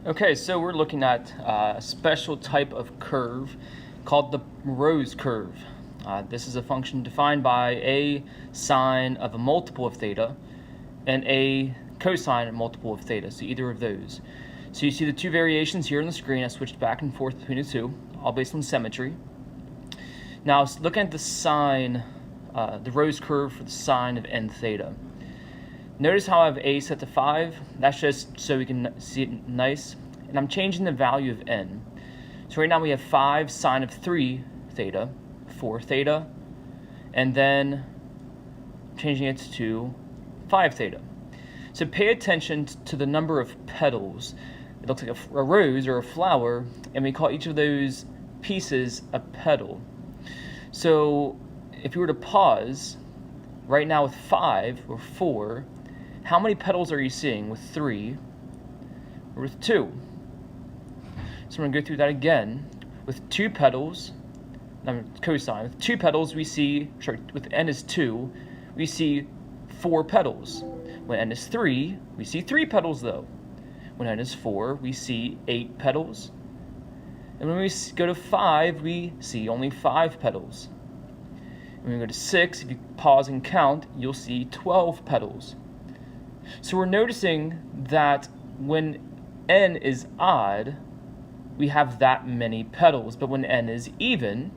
Okay, so we're looking at a special type of curve called the Rose curve. This is a function defined by a sine of a multiple of theta and a cosine of a multiple of theta, so either of those. So you see the two variations here on the screen. I switched back and forth between the two, all based on symmetry. Now, looking at the sine, the Rose curve for the sine of n theta. Notice how I have a set to 5. That's just so we can see it nice. And I'm changing the value of n. So right now we have 5 sine of 3 theta, 4 theta, and then changing it to 5 theta. So pay attention to the number of petals. It looks like a rose or a flower, and we call each of those pieces a petal. So if you were to pause, right now with 5 or 4, how many petals are you seeing with 3 or with 2? So we're going to go through that again. With 2 petals, cosine, with 2 petals we see, with n is 2, we see 4 petals. When n is 3, we see 3 petals though. When n is 4, we see 8 petals. And when we go to 5, we see only 5 petals. And when we go to 6, if you pause and count, you'll see 12 petals. So we're noticing that when n is odd, we have that many petals, but when n is even,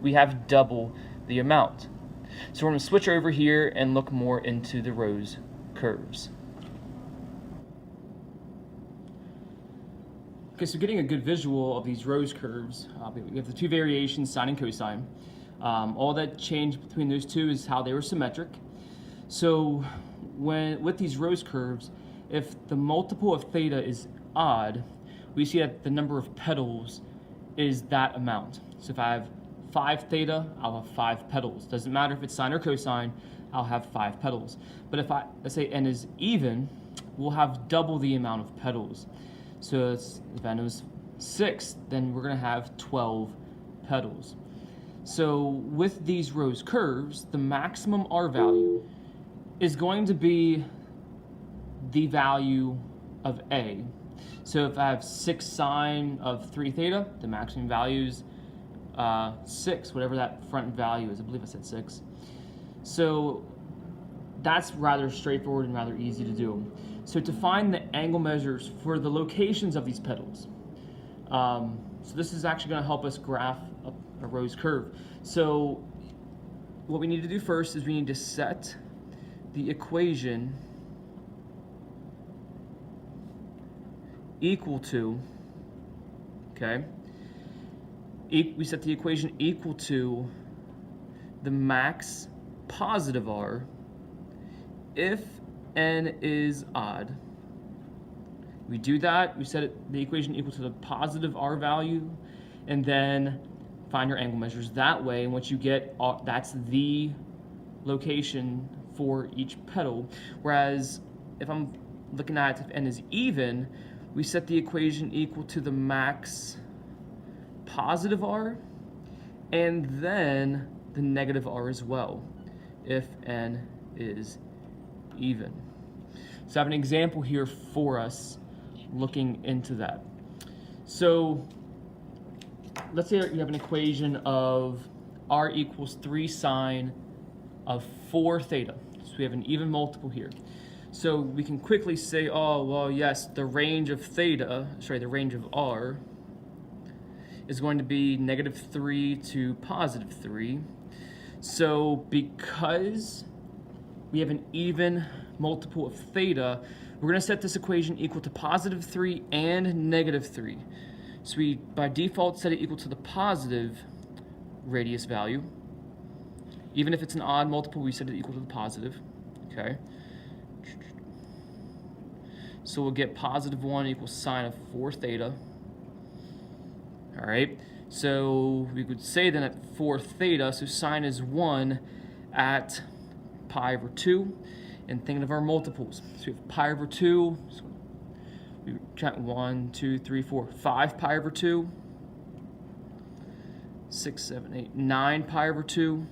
we have double the amount. So we're going to switch over here and look more into the Rose curves. Okay, so getting a good visual of these Rose curves, we have the two variations, sine and cosine. All that changed between those two is how they were symmetric. So with these Rose curves, if the multiple of theta is odd, we see that the number of petals is that amount. So if I have 5 theta, I'll have 5 petals. Doesn't matter if it's sine or cosine, I'll have 5 petals. But if let's say n is even, we'll have double the amount of petals. So if n is 6, then we're going to have 12 petals. So with these Rose curves, the maximum R value is going to be the value of A. So if I have 6 sine of 3 theta, the maximum value is 6, whatever that front value is. I believe I said 6. So that's rather straightforward and rather easy to do. So to find the angle measures for the locations of these petals. So this is actually going to help us graph a Rose curve. So what we need to do first is we need to set the equation equal to, okay, we set the equation equal to the max positive R if n is odd. We do that, we set the equation equal to the positive R value, and then find your angle measures that way, and what you get, that's the location for each petal. Whereas if I'm looking at if n is even, we set the equation equal to the max positive R and then the negative R as well if n is even. So I have an example here for us looking into that. So let's say you have an equation of R equals 3 sine of 4 theta. So we have an even multiple here. So we can quickly say, oh, well, yes, the range of theta, the range of R is going to be -3 to +3. So because we have an even multiple of theta, we're going to set this equation equal to +3 and -3. So we, by default, set it equal to the positive radius value. Even if it's an odd multiple, we set it equal to the positive, okay? So we'll get +1 equals sine of 4 theta. All right, so we could say then at 4 theta, so sine is 1 at pi over 2. And thinking of our multiples, so we have pi over 2, so we count 1, 2, 3, 4, 5 pi over 2, 6, 7, 8, 9 pi over 2,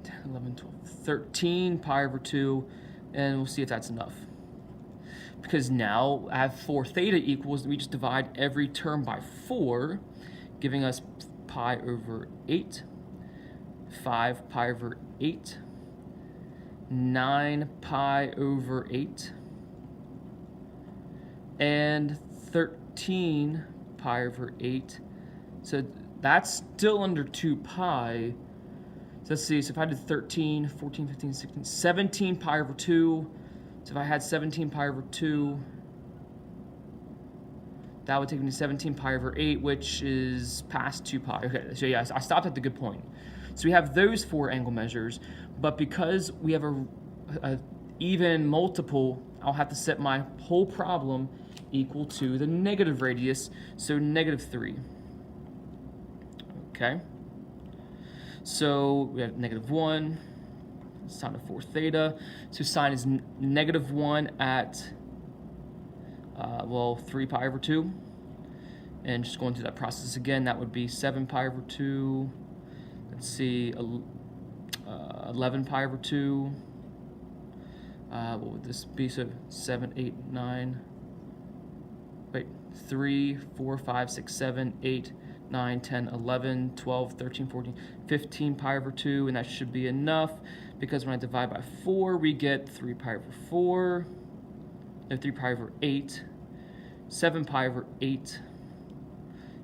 10, 11, 12, 13 pi over 2, and we'll see if that's enough. because now I have 4 theta equals, we just divide every term by 4, giving us pi over 8, 5 pi over 8, 9 pi over 8, and 13 pi over 8. So that's still under 2 pi. So let's see, so if I did 13, 14, 15, 16, 17 pi over 2. So if I had 17 pi over 2, that would take me to 17 pi over 8, which is past 2 pi. Okay, so yeah, I stopped at the good point. So we have those 4 angle measures, but because we have a even multiple, I'll have to set my whole problem equal to the negative radius, so -3. Okay, so we have -1, sine of 4 theta, so sine is -1 at, well, 3 pi over 2, and just going through that process again, that would be 7 pi over 2, let's see, 11 pi over 2, what would this be, so 7, 8, 9, wait, 3, 4, 5, 6, 7, 8, 9, 10, 11, 12, 13, 14, 15 pi over 2, and that should be enough, because when I divide by 4, we get 3 pi over 4, no, 3 pi over 8, 7 pi over 8,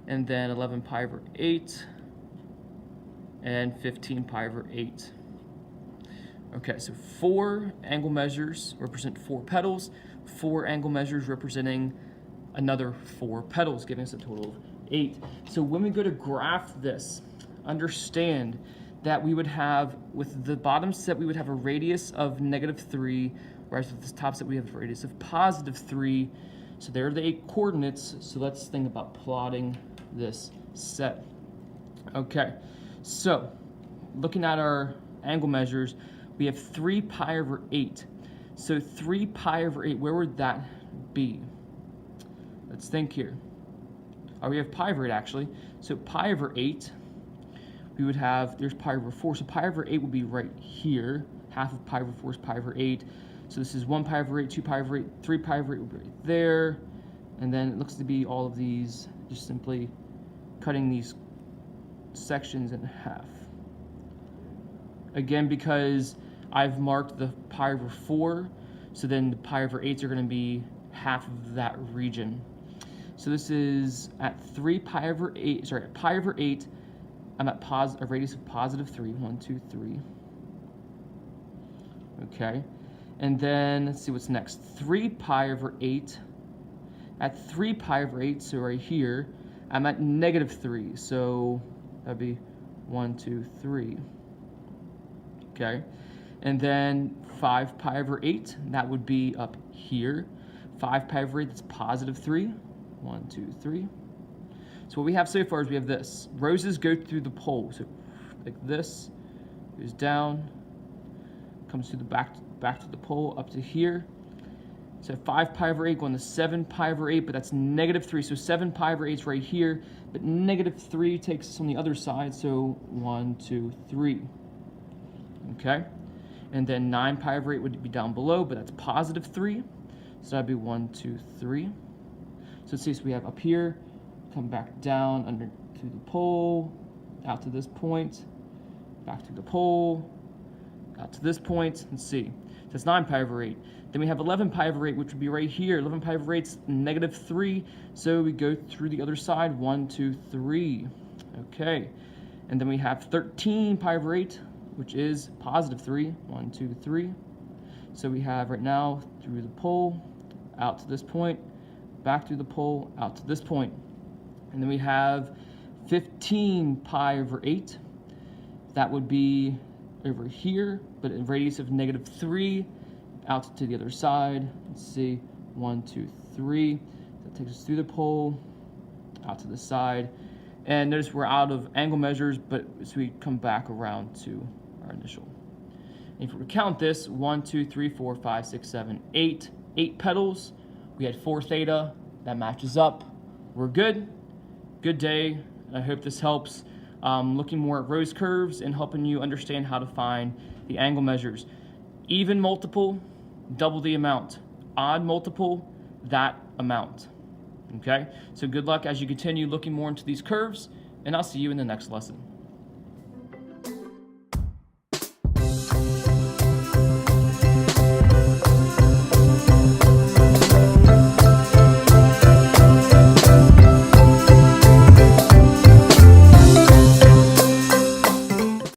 and then 11 pi over 8, and 15 pi over 8. Okay, so 4 angle measures represent 4 petals, 4 angle measures representing another 4 petals, giving us a total of 8. So when we go to graph this, understand that we would have, with the bottom set, we would have a radius of -3, whereas with the top set, we have a radius of +3. So there are the 8 coordinates. So let's think about plotting this set. Okay, so looking at our angle measures, we have 3 pi over 8. So 3 pi over 8, where would that be? Let's think here. Oh, we have pi over 8 actually. So pi over 8, we would have, there's pi over 4. So pi over 8 would be right here. Half of pi over 4 is pi over 8. So this is 1 pi over 8, 2 pi over 8, 3 pi over 8 would be right there. And then it looks to be all of these, just simply cutting these sections in half. Again, because I've marked the pi over 4, so then the pi over 8s are going to be half of that region. So this is at 3 pi over 8, sorry, at pi over 8, I'm at a radius of +3, 1, 2, 3. Okay, and then let's see what's next. 3 pi over 8, at 3 pi over 8, so right here, I'm at -3, so that'd be 1, 2, 3. Okay, and then 5 pi over 8, that would be up here. 5 pi over 8, that's +3. 1, 2, 3. So what we have so far is we have this. Roses go through the pole. So like this, goes down, comes to the back to the pole, up to here. So 5 pi over 8 going to 7 pi over 8, but that's -3. So 7 pi over 8 is right here, but -3 takes us on the other side. So 1, 2, 3. Okay, and then 9 pi over 8 would be down below, but that's +3. So that'd be 1, 2, 3. So let's see, so we have up here, come back down under to the pole, out to this point, back to the pole, out to this point. Let's see, so that's 9 pi over 8. Then we have 11 pi over 8, which would be right here. 11 pi over 8 is -3, so we go through the other side, 1, 2, 3. Okay, and then we have 13 pi over 8, which is +3, 1, 2, 3. So we have right now through the pole, out to this point, back through the pole, out to this point. And then we have 15 pi over 8. That would be over here, but a radius of -3, out to the other side. Let's see, 1, 2, 3. That takes us through the pole, out to the side. And notice we're out of angle measures, but so we come back around to our initial. And if we count this, 1, 2, 3, 4, 5, 6, 7, 8. 8 petals. We had 4 theta. That matches up. We're good. Good day. I hope this helps. Looking more at rose curves and helping you understand how to find the angle measures. Even multiple, double the amount. odd multiple, that amount. Okay, so good luck as you continue looking more into these curves, and I'll see you in the next lesson.